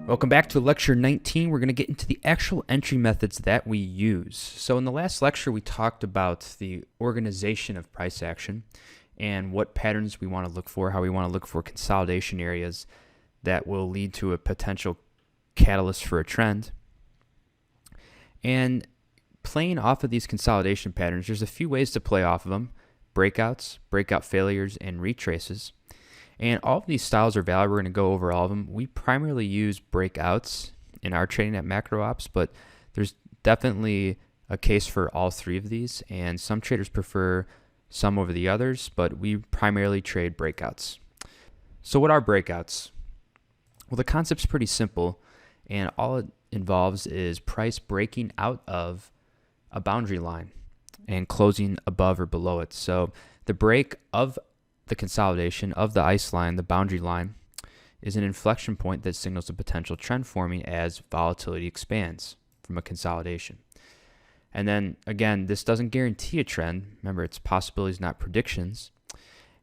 Welcome back to lecture 19. We're going to get into the actual entry methods that we use. So in the last lecture, we talked about the organization of price action and what patterns we want to look for, how we want to look for consolidation areas that will lead to a potential catalyst for a trend. And playing off of these consolidation patterns, there's a few ways to play off of them: breakouts, breakout failures, and retraces. And all of these styles are valid. We're going to go over all of them. We primarily use breakouts in our trading at Macro Ops, but there's definitely a case for all three of these, and some traders prefer some over the others, but we primarily trade breakouts. So what are breakouts? Well, the concept's pretty simple, and all it involves is price breaking out of a boundary line and closing above or below it. So the break of the consolidation of the ice line, the boundary line, is an inflection point that signals a potential trend forming as volatility expands from a consolidation. And then again, this doesn't guarantee a trend. Remember, it's possibilities, not predictions.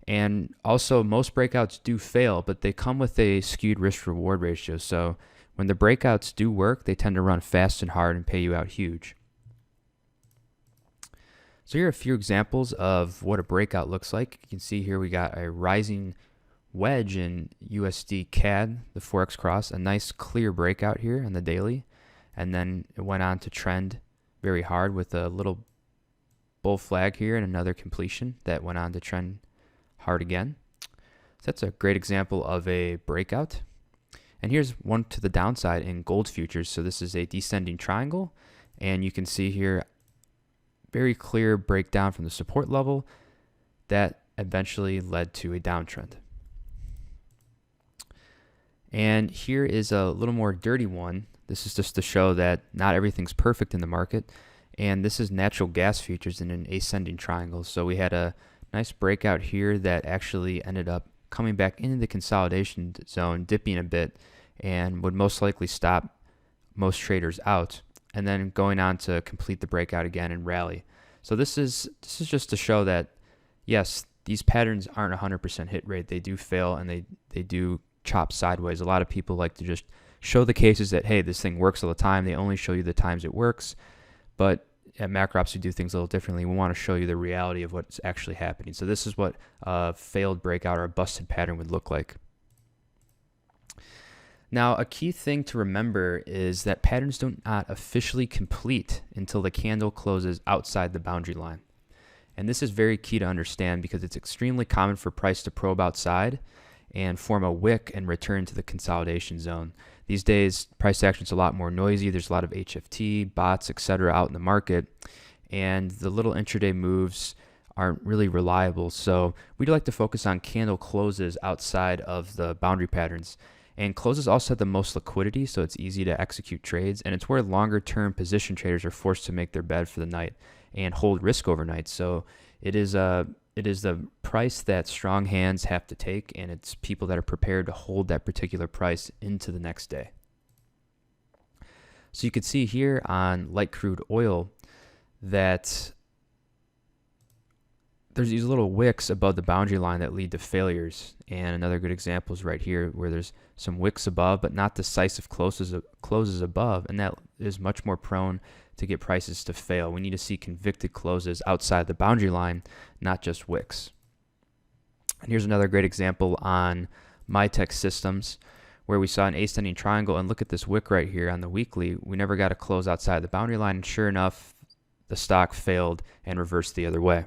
And also, most breakouts do fail, but they come with a skewed risk-reward ratio. So when the breakouts do work, they tend to run fast and hard and pay you out huge. So here are a few examples of what a breakout looks like. You can see here we got a rising wedge in USD CAD, the Forex cross, a nice clear breakout here on the daily. And then it went on to trend very hard with a little bull flag here and another completion that went on to trend hard again. So that's a great example of a breakout. And here's one to the downside in gold futures. So this is a descending triangle, and you can see here very clear breakdown from the support level that eventually led to a downtrend. And here is a little more dirty one. This is just to show that not everything's perfect in the market. And this is natural gas futures in an ascending triangle. So we had a nice breakout here that actually ended up coming back into the consolidation zone, dipping a bit, and would most likely stop most traders out, and then going on to complete the breakout again and rally. So this is just to show that, yes, these patterns aren't 100% hit rate. They do fail, and they do chop sideways. A lot of people like to just show the cases that, hey, this thing works all the time. They only show you the times it works. But at Macro Ops, we do things a little differently. We want to show you the reality of what's actually happening. So this is what a failed breakout or a busted pattern would look like. Now, a key thing to remember is that patterns do not officially complete until the candle closes outside the boundary line. And this is very key to understand because it's extremely common for price to probe outside and form a wick and return to the consolidation zone. These days, price action is a lot more noisy. There's a lot of HFT, bots, etc. out in the market, and the little intraday moves aren't really reliable. So we'd like to focus on candle closes outside of the boundary patterns. And closes also have the most liquidity, so it's easy to execute trades, and it's where longer-term position traders are forced to make their bed for the night and hold risk overnight. So it is the price that strong hands have to take, and it's people that are prepared to hold that particular price into the next day. So you can see here on light crude oil that there's these little wicks above the boundary line that lead to failures. And another good example is right here where there's some wicks above, but not decisive closes above. And that is much more prone to get prices to fail. We need to see convicted closes outside the boundary line, not just wicks. And here's another great example on MyTech Systems where we saw an ascending triangle. And look at this wick right here on the weekly. We never got a close outside the boundary line. And sure enough, the stock failed and reversed the other way.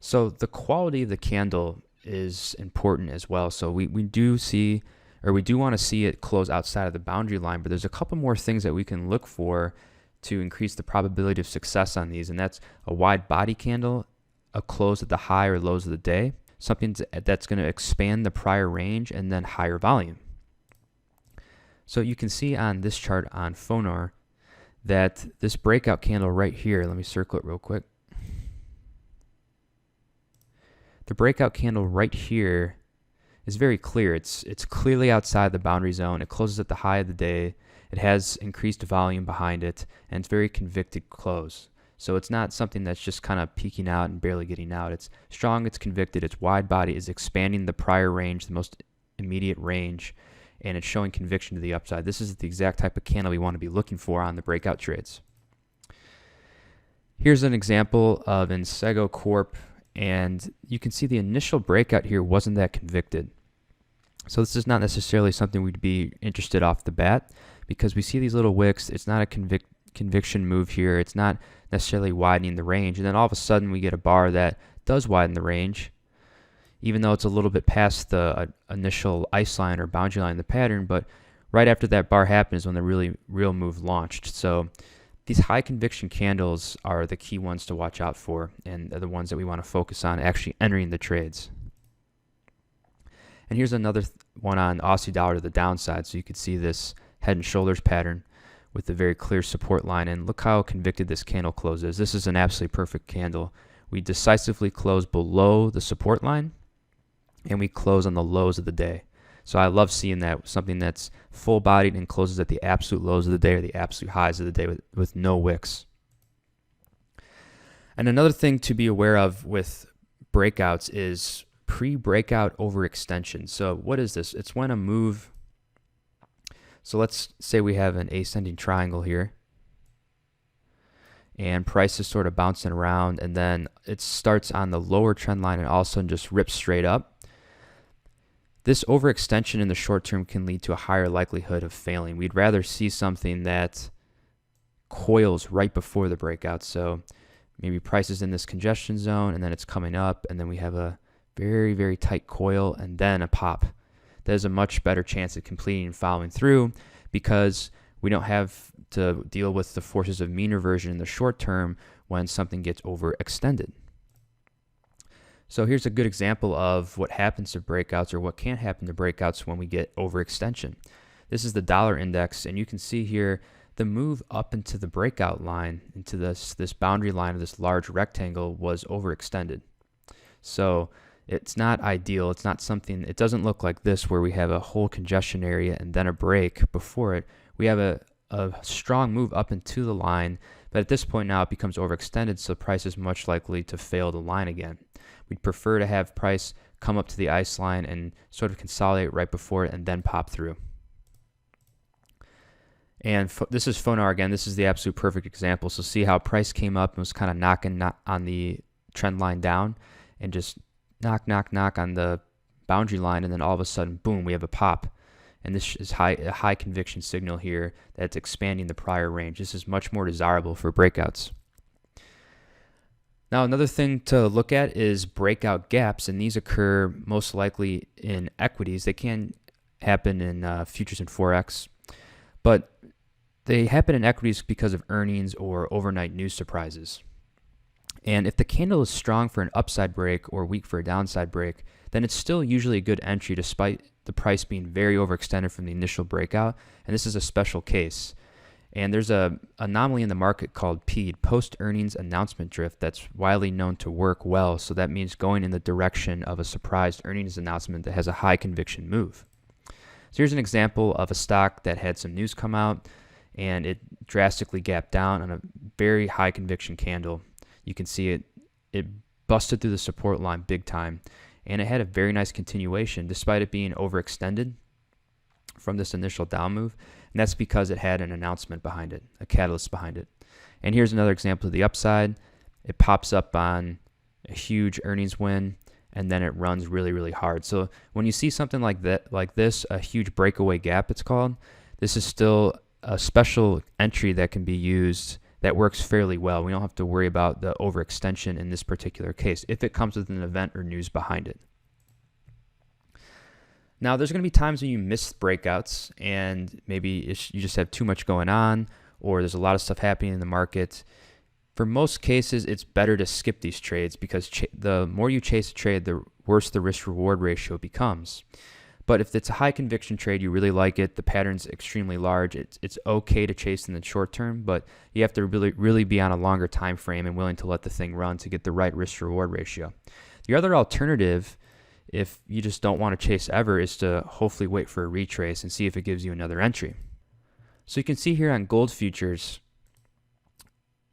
So the quality of the candle is important as well. So we do want to see it close outside of the boundary line, but there's a couple more things that we can look for to increase the probability of success on these, and that's a wide body candle, a close at the high or lows of the day, something that's going to expand the prior range, and then higher volume. So you can see on this chart on Fonar that this breakout candle right here, let me circle it real quick. The breakout candle right here is very clear. It's clearly outside the boundary zone. It closes at the high of the day. It has increased volume behind it, and it's very convicted close. So it's not something that's just kind of peeking out and barely getting out. It's strong, it's convicted, it's wide body, is expanding the prior range, the most immediate range, and it's showing conviction to the upside. This is the exact type of candle we want to be looking for on the breakout trades. Here's an example of Insego Corp, and you can see the initial breakout here wasn't that convicted. So this is not necessarily something we'd be interested off the bat, because we see these little wicks. It's not a conviction move here. It's not necessarily widening the range, and then all of a sudden we get a bar that does widen the range, even though it's a little bit past the initial ice line or boundary line in the pattern. But right after that bar happened is when the real move launched. So these high conviction candles are the key ones to watch out for, and are the ones that we want to focus on actually entering the trades. And here's another one on Aussie dollar to the downside. So you could see this head and shoulders pattern with a very clear support line, and look how convicted this candle closes. This is an absolutely perfect candle. We decisively close below the support line, and we close on the lows of the day. So I love seeing that, something that's full-bodied and closes at the absolute lows of the day or the absolute highs of the day with no wicks. And another thing to be aware of with breakouts is pre-breakout overextension. So what is this? It's when a move, so let's say we have an ascending triangle here, and price is sort of bouncing around, and then it starts on the lower trend line and all of a sudden just rips straight up. This overextension in the short term can lead to a higher likelihood of failing. We'd rather see something that coils right before the breakout. So maybe price is in this congestion zone, and then it's coming up, and then we have a very, very tight coil and then a pop. There's a much better chance of completing and following through, because we don't have to deal with the forces of mean reversion in the short term when something gets overextended. So here's a good example of what happens to breakouts, or what can happen to breakouts when we get overextension. This is the dollar index, and you can see here the move up into the breakout line, into this boundary line of this large rectangle, was overextended. So it's not ideal. It's not something, it doesn't look like this where we have a whole congestion area and then a break before it. We have a strong move up into the line, but at this point now it becomes overextended, so price is much likely to fail the line again. We'd prefer to have price come up to the ice line and sort of consolidate right before it and then pop through. And this is Fonar again. This is the absolute perfect example. So see how price came up and was kind of knocking on the trend line down, and just knock on the boundary line, and then all of a sudden, boom, we have a pop. And this is a high conviction signal here that's expanding the prior range. This is much more desirable for breakouts. Now, another thing to look at is breakout gaps, and these occur most likely in equities. They can happen in futures and Forex, but they happen in equities because of earnings or overnight news surprises. And if the candle is strong for an upside break or weak for a downside break, then it's still usually a good entry despite the price being very overextended from the initial breakout. And this is a special case. And there's an anomaly in the market called PEAD, post-earnings announcement drift, that's widely known to work well. So that means going in the direction of a surprised earnings announcement that has a high conviction move. So here's an example of a stock that had some news come out, and it drastically gapped down on a very high conviction candle. You can see it busted through the support line big time, and it had a very nice continuation despite it being overextended from this initial down move. And that's because it had an announcement behind it, a catalyst behind it. And here's another example of the upside. It pops up on a huge earnings win, and then it runs really, really hard. So when you see something like that, like this, a huge breakaway gap it's called, this is still a special entry that can be used that works fairly well. We don't have to worry about the overextension in this particular case if it comes with an event or news behind it. Now, there's going to be times when you miss breakouts, and maybe you just have too much going on, or there's a lot of stuff happening in the market. For most cases, it's better to skip these trades, because the more you chase a trade, the worse the risk-reward ratio becomes. But if it's a high conviction trade, you really like it, the pattern's extremely large, it's okay to chase in the short term, but you have to really be on a longer time frame and willing to let the thing run to get the right risk-reward ratio. The other alternative, if you just don't want to chase ever, is to hopefully wait for a retrace and see if it gives you another entry. So you can see here on gold futures,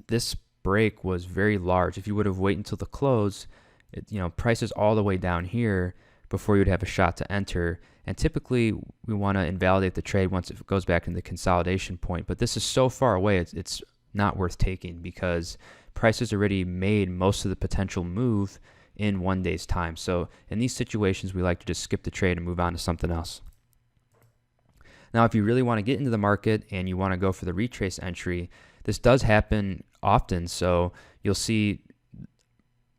this break was very large. If you would have waited until the close, price is all the way down here before you'd have a shot to enter. And typically we want to invalidate the trade once it goes back into the consolidation point. But this is so far away, it's not worth taking because price has already made most of the potential move in 1 day's time. So in these situations, we like to just skip the trade and move on to something else. Now, if you really want to get into the market and you want to go for the retrace entry, this does happen often. So you'll see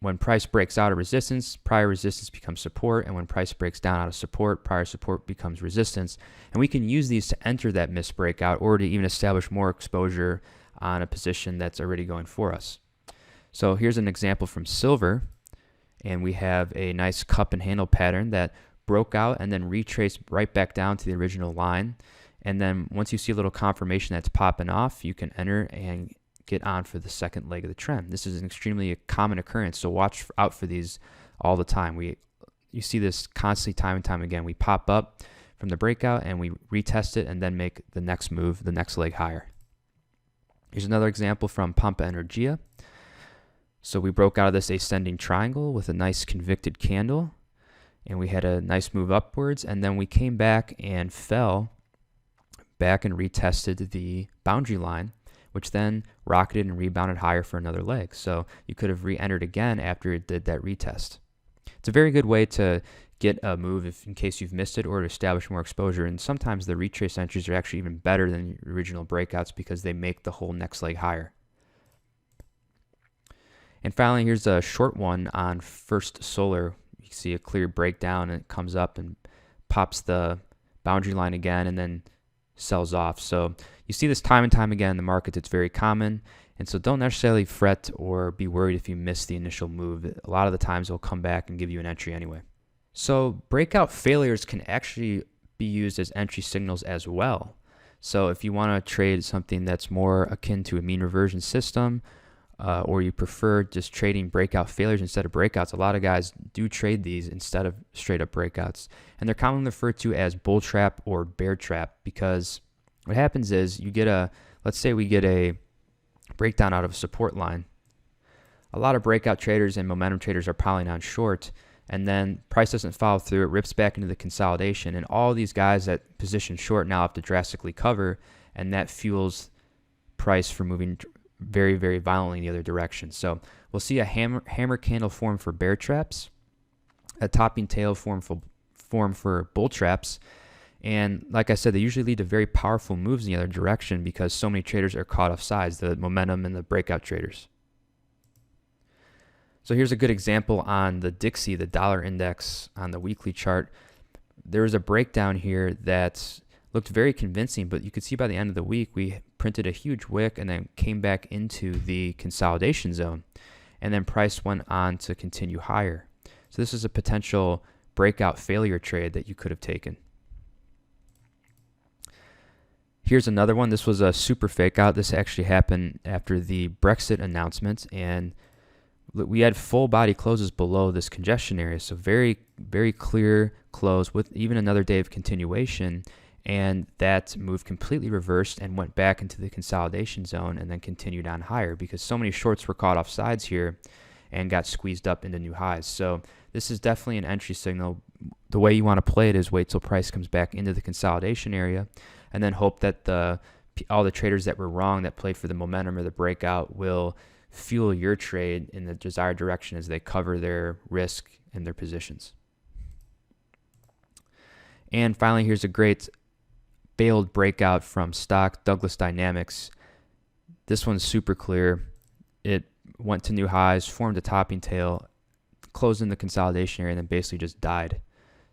when price breaks out of resistance, prior resistance becomes support. And when price breaks down out of support, prior support becomes resistance. And we can use these to enter that missed breakout or to even establish more exposure on a position that's already going for us. So here's an example from silver. And we have a nice cup and handle pattern that broke out and then retraced right back down to the original line. And then once you see a little confirmation that's popping off, you can enter and get on for the second leg of the trend. This is an extremely common occurrence, so watch out for these all the time. You see this constantly time and time again. We pop up from the breakout and we retest it and then make the next move, the next leg higher. Here's another example from Pampa Energia. So we broke out of this ascending triangle with a nice convicted candle, and we had a nice move upwards, and then we came back and fell back and retested the boundary line, which then rocketed and rebounded higher for another leg. So you could have re-entered again after it did that retest. It's a very good way to get a move in case you've missed it or to establish more exposure. And sometimes the retrace entries are actually even better than the original breakouts because they make the whole next leg higher. And finally, here's a short one on First Solar. You can see a clear breakdown and it comes up and pops the boundary line again and then sells off. So you see this time and time again in the market. It's very common. And so don't necessarily fret or be worried if you miss the initial move. A lot of the times it'll come back and give you an entry anyway. So breakout failures can actually be used as entry signals as well. So if you want to trade something that's more akin to a mean reversion system, or you prefer just trading breakout failures instead of breakouts, a lot of guys do trade these instead of straight up breakouts. And they're commonly referred to as bull trap or bear trap because what happens is let's say we get a breakdown out of a support line. A lot of breakout traders and momentum traders are piling on short, and then price doesn't follow through. It rips back into the consolidation, and all these guys that position short now have to drastically cover, and that fuels price for moving very, very violently in the other direction. So we'll see a hammer candle form for bear traps, a topping tail form for bull traps. And like I said, they usually lead to very powerful moves in the other direction because so many traders are caught off sides, the momentum and the breakout traders. So here's a good example on the Dixie, the dollar index on the weekly chart. There was a breakdown here that looked very convincing, but you could see by the end of the week, we printed a huge wick and then came back into the consolidation zone. And then price went on to continue higher. So this is a potential breakout failure trade that you could have taken. Here's another one. This was a super fake out. This actually happened after the Brexit announcement, and we had full body closes below this congestion area. So very, very clear close with even another day of continuation. And that move completely reversed and went back into the consolidation zone and then continued on higher because so many shorts were caught off sides here and got squeezed up into new highs. So this is definitely an entry signal. The way you want to play it is wait till price comes back into the consolidation area and then hope that all the traders that were wrong that played for the momentum or the breakout will fuel your trade in the desired direction as they cover their risk and their positions. And finally, here's a great failed breakout from stock Douglas Dynamics. This one's super clear. It went to new highs, formed a topping tail, closed in the consolidation area, and then basically just died.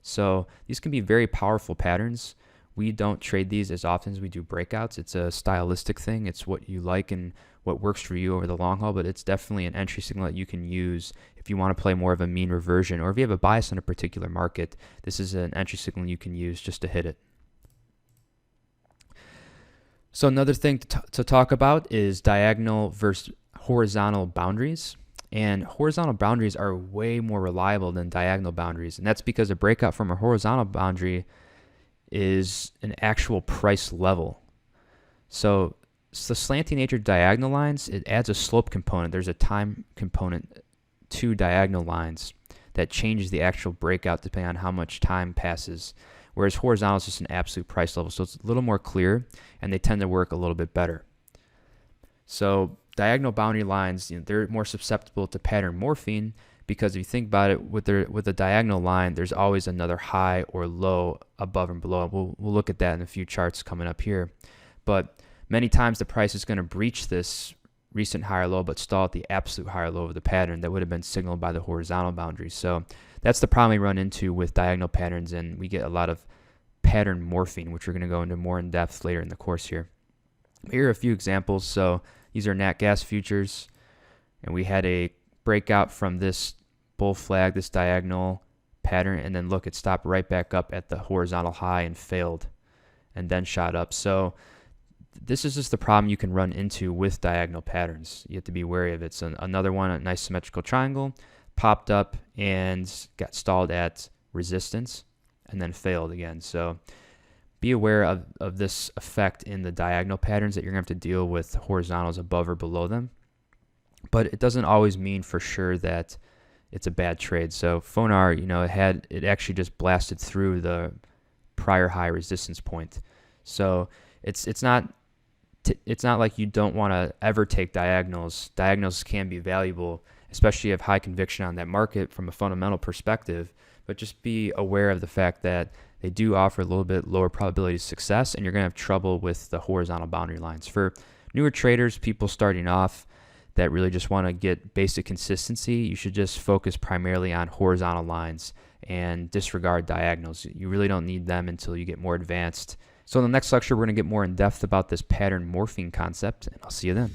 So these can be very powerful patterns. We don't trade these as often as we do breakouts. It's a stylistic thing. It's what you like and what works for you over the long haul, but it's definitely an entry signal that you can use if you want to play more of a mean reversion or if you have a bias on a particular market. This is an entry signal you can use just to hit it. So another thing to talk about is diagonal versus horizontal boundaries. And horizontal boundaries are way more reliable than diagonal boundaries. And that's because a breakout from a horizontal boundary is an actual price level. So the slanty nature of diagonal lines, it adds a slope component. There's a time component to diagonal lines that changes the actual breakout depending on how much time passes. Whereas horizontal is just an absolute price level, so it's a little more clear, and they tend to work a little bit better. So diagonal boundary lines, they're more susceptible to pattern morphine because if you think about it, with a diagonal line, there's always another high or low above and below. We'll look at that in a few charts coming up here. But many times the price is going to breach this recent higher low but stall at the absolute higher low of the pattern that would have been signaled by the horizontal boundary. So that's the problem we run into with diagonal patterns, and we get a lot of pattern morphine, which we're going to go into more in depth later in the course here. Here are a few examples. So these are nat gas futures, and we had a breakout from this bull flag, this diagonal pattern, and then look, it stopped right back up at the horizontal high and failed and then shot up. So this is just the problem you can run into with diagonal patterns. You have to be wary of it. So another one, a nice symmetrical triangle, popped up and got stalled at resistance and then failed again. So be aware of this effect in the diagonal patterns that you're going to have to deal with horizontals above or below them. But it doesn't always mean for sure that it's a bad trade. So Fonar, it actually just blasted through the prior high resistance point. So it's not like you don't want to ever take diagonals. Diagonals can be valuable, especially if you have high conviction on that market from a fundamental perspective. But just be aware of the fact that they do offer a little bit lower probability of success, and you're going to have trouble with the horizontal boundary lines. For newer traders, people starting off that really just want to get basic consistency, you should just focus primarily on horizontal lines and disregard diagonals. You really don't need them until you get more advanced. So in the next lecture, we're going to get more in depth about this pattern morphing concept, and I'll see you then.